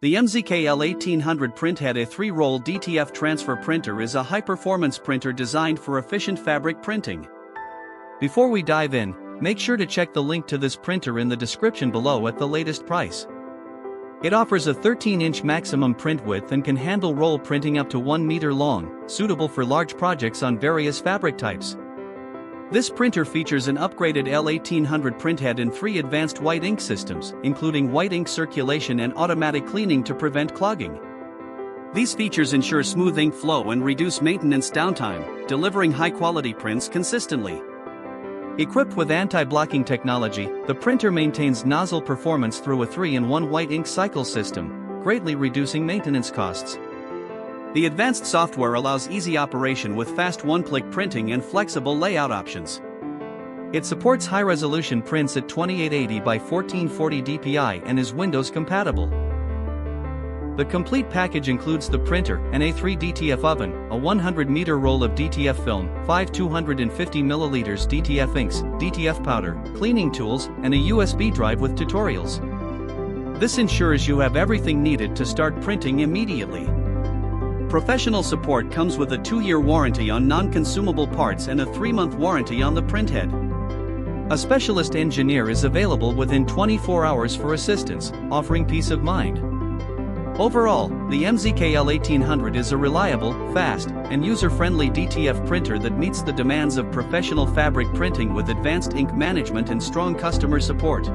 The MZK L1800 Printhead, a 3-roll DTF transfer printer, is a high-performance printer designed for efficient fabric printing. Before we dive in, make sure to check the link to this printer in the description below at the latest price. It offers a 13-inch maximum print width and can handle roll printing up to 1 meter long, suitable for large projects on various fabric types. This printer features an upgraded L1800 printhead in 3 advanced white ink systems, including white ink circulation and automatic cleaning to prevent clogging. These features ensure smooth ink flow and reduce maintenance downtime, delivering high-quality prints consistently. Equipped with anti-blocking technology, the printer maintains nozzle performance through a 3-in-1 white ink cycle system, greatly reducing maintenance costs. The advanced software allows easy operation with fast one-click printing and flexible layout options. It supports high-resolution prints at 2880 by 1440 dpi and is Windows compatible. The complete package includes the printer, an A3 DTF oven, a 100-meter roll of DTF film, 5 250 ml DTF inks, DTF powder, cleaning tools, and a USB drive with tutorials. This ensures you have everything needed to start printing immediately. Professional support comes with a 2-year warranty on non-consumable parts and a 3-month warranty on the printhead. A specialist engineer is available within 24 hours for assistance, offering peace of mind. Overall, the MZK L1800 is a reliable, fast, and user-friendly DTF printer that meets the demands of professional fabric printing with advanced ink management and strong customer support.